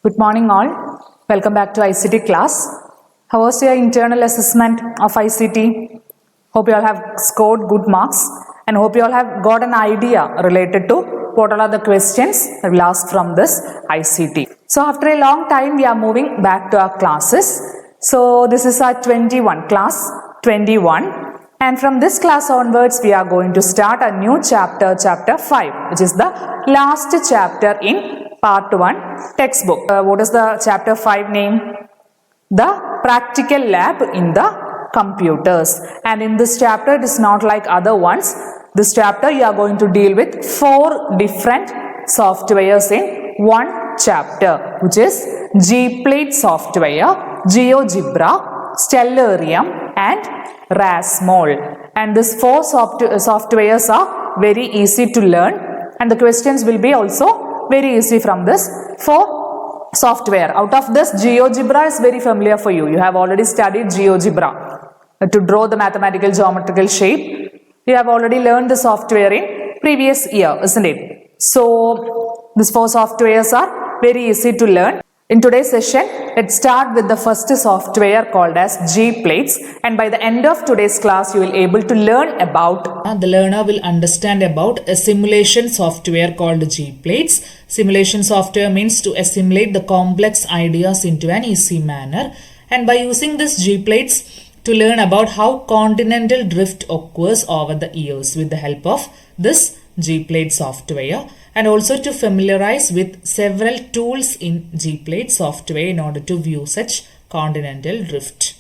Good morning all. Welcome back to ICT class. How was your internal assessment of ICT? Hope you all have scored good marks and hope you all have got an idea related to what all are the questions I will ask from this ICT. So after a long time we are moving back to our classes. So this is our class 21, and from this class onwards we are going to start a new chapter 5, which is the last chapter in Part 1 textbook. What is the chapter 5 name? The practical lab in the computers. And in this chapter it is not like other ones. This chapter you are going to deal with 4 different softwares in one chapter, which is Gplate software, GeoGebra, Stellarium and Rasmol. And these 4 softwares are very easy to learn, and the questions will be also very easy from this 4 software. Out of this, GeoGebra is very familiar for you. You have already studied GeoGebra to draw the mathematical geometrical shape. You have already learned the software in previous year, isn't it? So these 4 softwares are very easy to learn. In today's session, let's start with the first software called as Gplates, and by the end of today's class you will able to learn about the learner will understand about a simulation software called Gplates. Simulation software means to assimilate the complex ideas into an easy manner, and by using this Gplates to learn about how continental drift occurs over the years with the help of this Gplate software, and also to familiarize with several tools in Gplate software in order to view such continental drift.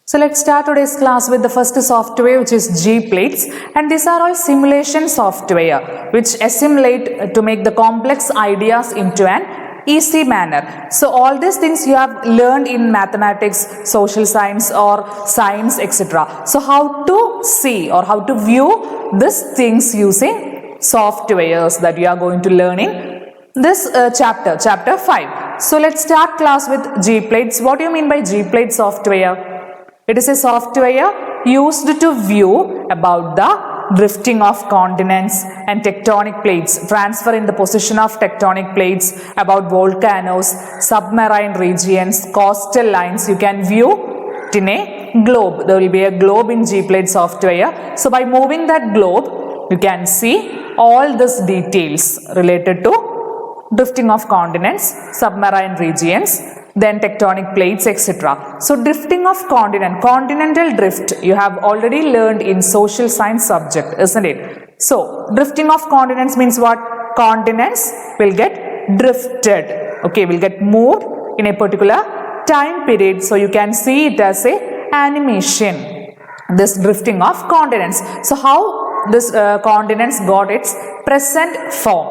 So let's start today's class with the first software, which is Gplates, and these are all simulation software which assimilate to make the complex ideas into an easy manner. So all these things you have learned in mathematics, social science or science, etc. So how to see or how to view these things using softwares that you are going to learn in this chapter 5. So let's start class with Gplates. What do you mean by Gplate software? It is a software used to view about the drifting of continents and tectonic plates, transfer in the position of tectonic plates, about volcanoes, submarine regions, coastal lines. You can view it in a globe. There will be a globe in Gplate software. So by moving that globe, you can see all these details related to drifting of continents, submarine regions, then tectonic plates, etc. So drifting of continental drift, you have already learned in social science subject, isn't it? So drifting of continents means what? Continents will get drifted, okay, will get moved in a particular time period. So you can see it as a animation, this drifting of continents. So how this continents got its present form,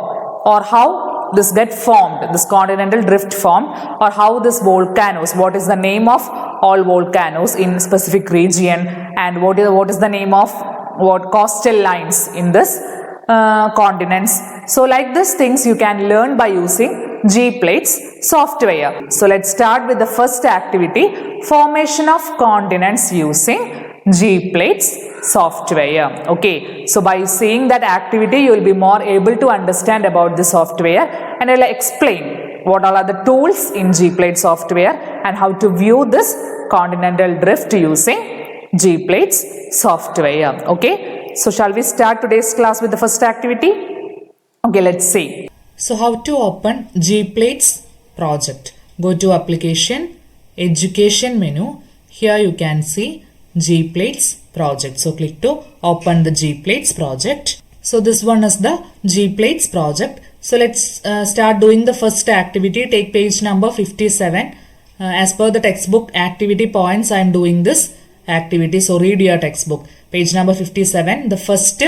or how this get formed, this continental drift form, or how this volcanoes, what is the name of all volcanoes in specific region, and what is the name of what coastal lines in this continents. So like these things you can learn by using Gplates software. So let's start with the first activity, formation of continents using Gplates software. Okay, so by seeing that activity you will be more able to understand about the software, and I will explain what all are the tools in Gplate software and how to view this continental drift using Gplates software. Okay, so shall we start today's class with the first activity? Okay, let's see. So how to open Gplates project? Go to application, education menu. Here you can see Gplates project. So click to open the Gplates project. So this one is the Gplates project. So let's start doing the first activity. Take page number 57. As per the textbook activity points, I am doing this activity. So read your textbook. Page number 57. The first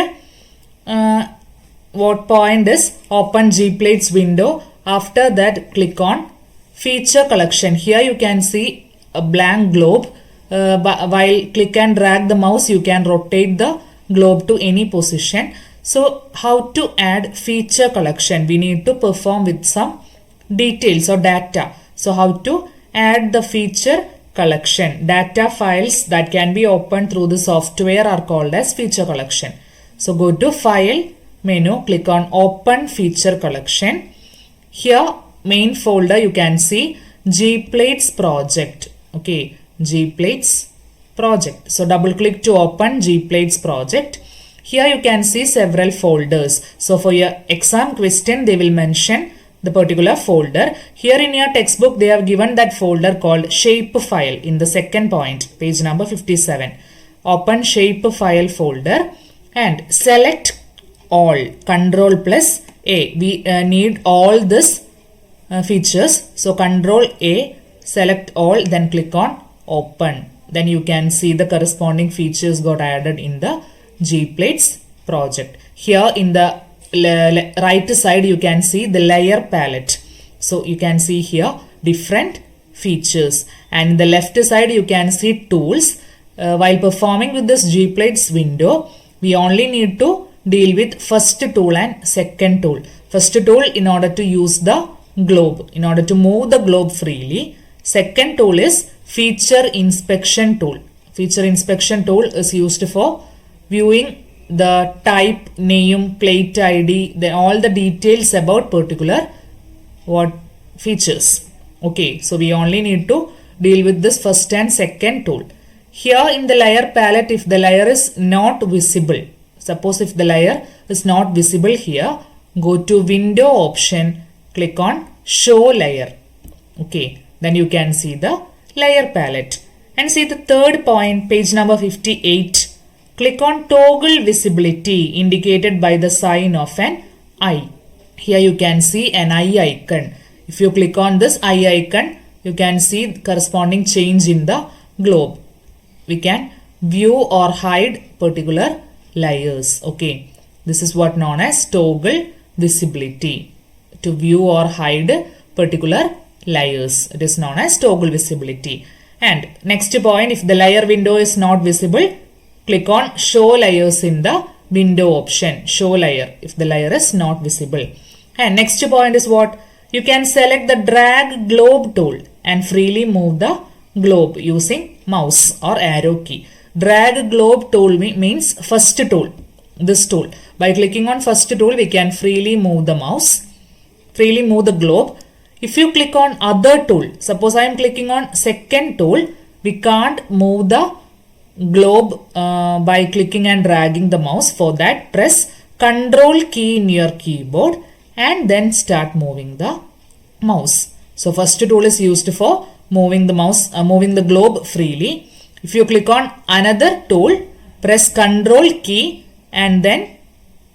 what point is open Gplates window. After that click on feature collection. Here you can see a blank globe. While click and drag the mouse, you can rotate the globe to any position. So how to add feature collection? We need to perform with some details or data. So how to add the feature collection? Data files that can be opened through the software are called as feature collection. So go to file menu, click on open feature collection. Here main folder you can see Gplates project. Okay, Gplates project. So double click to open Gplates project. Here you can see several folders. So for your exam question, they will mention the particular folder. Here in your textbook, they have given that folder called shapefile in the second point, page number 57. Open shapefile folder and select all, Control plus A. We need all this features. So Control A, select all, then click on open. Then you can see the corresponding features got added in the Gplates project. Here in the right side you can see the layer palette. So you can see here different features, and the left side you can see tools. While performing with this Gplates window, we only need to deal with first tool and second tool. First tool in order to use the globe, in order to move the globe freely. Second tool is feature inspection tool. Feature inspection tool is used for viewing the type, name, plate ID, all the details about particular features. Okay, so we only need to deal with this first and second tool. Here in the layer palette, if the layer is not visible, suppose if the layer is not visible here, go to window option, click on show layer. Okay, then you can see the layer palette. And see the third point, page number 58. Click on toggle visibility indicated by the sign of an eye. Here you can see an eye icon. If you click on this eye icon, you can see corresponding change in the globe. We can view or hide particular layers. Okay, this is what known as toggle visibility. To view or hide particular layers, it is known as toggle visibility. And next point, if the layer window is not visible, click on show layers in the window option. Show layer if the layer is not visible. And next point is what? You can select the drag globe tool and freely move the globe using mouse or arrow key. Drag globe tool means first tool. This tool. By clicking on first tool, we can freely move the mouse, freely move the globe. If you click on other tool, suppose I am clicking on second tool, we can't move the globe by clicking and dragging the mouse. For that, press Control key in your keyboard and then start moving the mouse. So first tool is used for moving the mouse, moving the globe freely. If you click on another tool, press Control key and then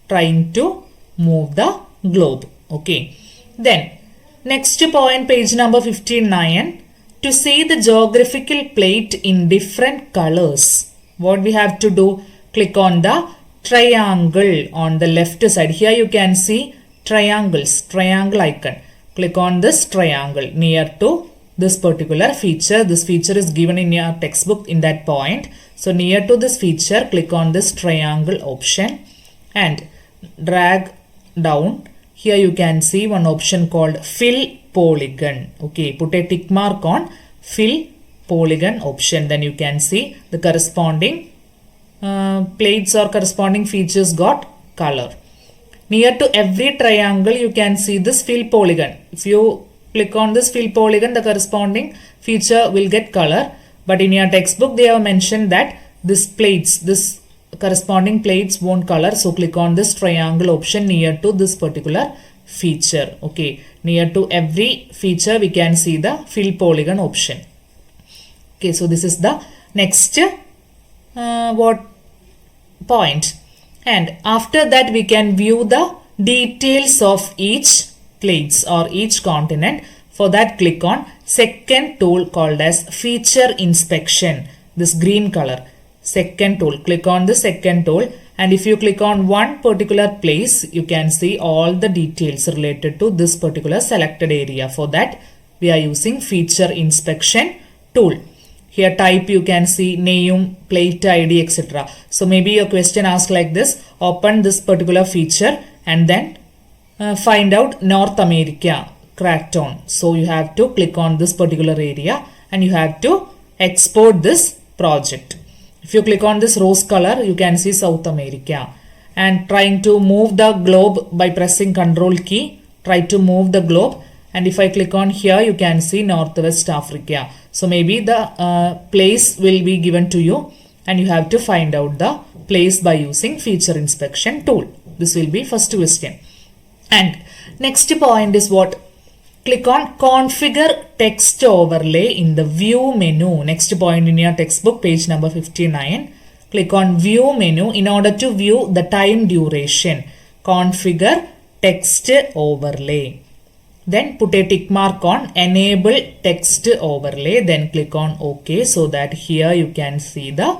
trying to move the globe. Okay. Then next point, page number 59. To see the geographical plate in different colors, what we have to do? Click on the triangle on the left side. Here you can see triangles, triangle icon. Click on this triangle near to this particular feature. This feature is given in your textbook in that point. So near to this feature, click on this triangle option and drag down. Here you can see one option called fill polygon. Okay, put a tick mark on fill polygon option. Then you can see the corresponding plates or corresponding features got color. Near to every triangle you can see this fill polygon. If you click on this fill polygon, the corresponding feature will get color. But in your textbook they have mentioned that this plates, this corresponding plates won't color. So click on this triangle option near to this particular feature. Okay, near to every feature we can see the fill polygon option. Okay, so this is the next point. And after that we can view the details of each plates or each continent. For that, click on second tool called as feature inspection. This green color. Second tool. Click on the second tool. And if you click on one particular place, you can see all the details related to this particular selected area. For that, we are using feature inspection tool. Here type you can see name, plate ID, etc. So maybe your question asked like this. Open this particular feature and then find out North America, Crackton. So you have to click on this particular area and you have to export this project. If you click on this rose color, you can see South America. And trying to move the globe by pressing Control key. Try to move the globe and if I click on here, you can see Northwest Africa. So maybe the place will be given to you and you have to find out the place by using feature inspection tool. This will be first question. And next point is what? Click on configure text overlay in the view menu. Next point in your textbook, page number 59. Click on view menu in order to view the time duration. Configure text overlay. Then put a tick mark on enable text overlay. Then click on OK so that here you can see the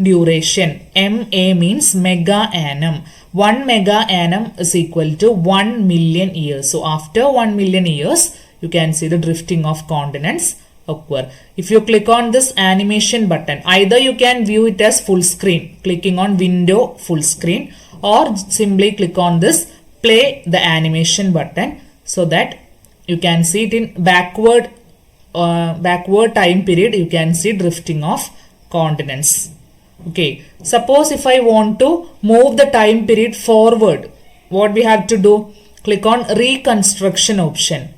duration. MA means mega annum. 1 mega annum is equal to 1 million years. So after 1 million years, you can see the drifting of continents occur. If you click on this animation button, either you can view it as full screen, clicking on window full screen, or simply click on this play the animation button so that you can see it in backward time period. You can see drifting of continents. Okay, suppose if I want to move the time period forward, what we have to do? Click on reconstruction option.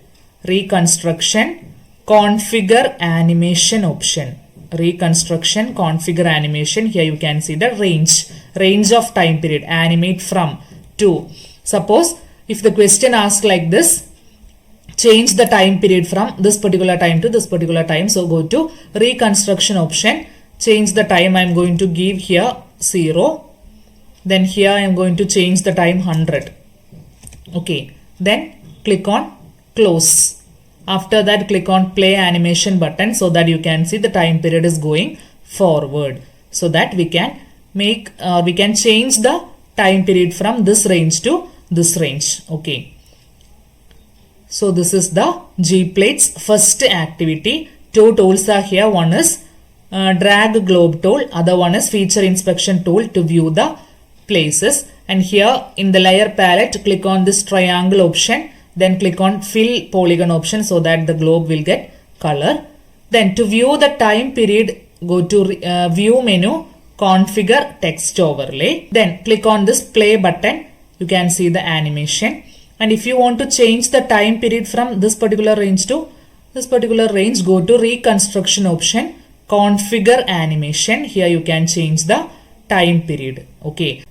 Reconstruction, configure animation option. Reconstruction, configure animation. Here you can see the range of time period, animate from to. Suppose if the question asks like this, change the time period from this particular time to this particular time. So go to reconstruction option. Change the time. I am going to give here 0. Then here I am going to change the time 100. Okay. Then click on close. After that, click on play animation button so that you can see the time period is going forward. So that we can change the time period from this range to this range. Okay. So this is the G-Plates first activity. Two tools are here. One is drag globe tool, other one is feature inspection tool to view the places. And here in the layer palette, click on this triangle option, then click on fill polygon option so that the globe will get color. Then to view the time period, go to view menu, configure text overlay, then click on this play button. You can see the animation. And if you want to change the time period from this particular range to this particular range, go to reconstruction option, configure animation. Here you can change the time period. Okay.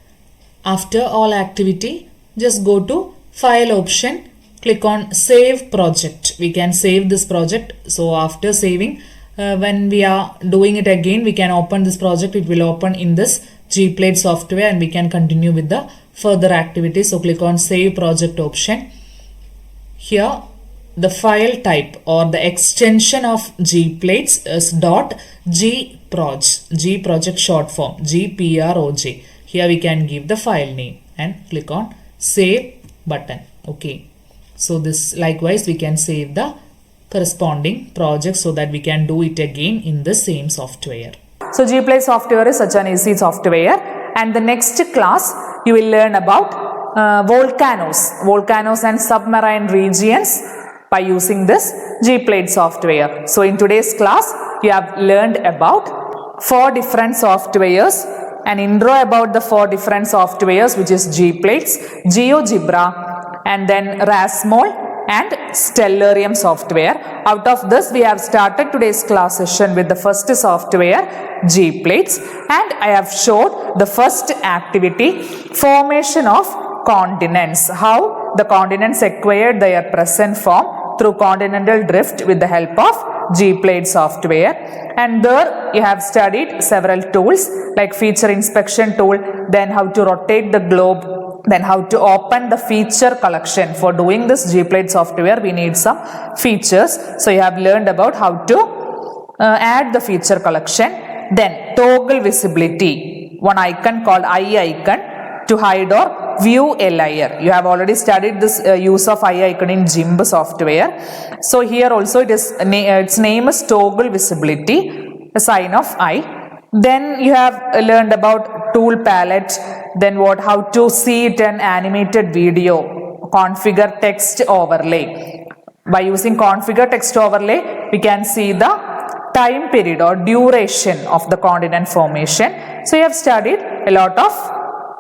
After all activity, just go to file option, click on save project. We can save this project. So after saving, when we are doing it again, we can open this project. It will open in this G-Plate software and we can continue with the further activities. So click on save project option. Here the file type or the extension of G-Plates is .gproj, G project short form, GPROJ. Here we can give the file name and click on save button. Okay. So this likewise we can save the corresponding project so that we can do it again in the same software. So G-Plate software is such an easy software, and the next class you will learn about volcanoes and submarine regions by using this G-Plate software. So in today's class you have learned about 4 different softwares, an intro about the 4 different softwares, which is G-Plates, GeoGebra, and then Rasmol and Stellarium software. Out of this we have started today's class session with the first software, G-Plates, and I have showed the first activity, formation of continents, how the continents acquired their present form through continental drift with the help of G-Plate software. And there you have studied several tools like feature inspection tool, then how to rotate the globe, then how to open the feature collection. For doing this G-Plate software we need some features. So you have learned about how to add the feature collection. Then toggle visibility, one icon called eye icon to hide or view a layer. You have already studied this use of eye icon in GIMP software. So here also its name is toggle visibility, a sign of eye. Then you have learned about tool palette, then how to see it in animated video, configure text overlay. By using configure text overlay, we can see the time period or duration of the continent formation. So you have studied a lot of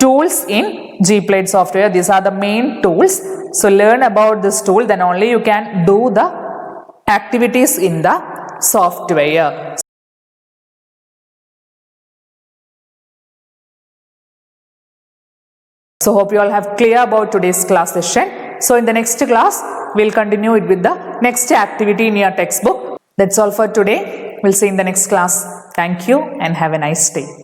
tools in Gplate software. These are the main tools. So learn about this tool, then only you can do the activities in the software. So hope you all have clear about today's class session. So in the next class, we'll continue it with the next activity in your textbook. That's all for today. We'll see you in the next class. Thank you and have a nice day.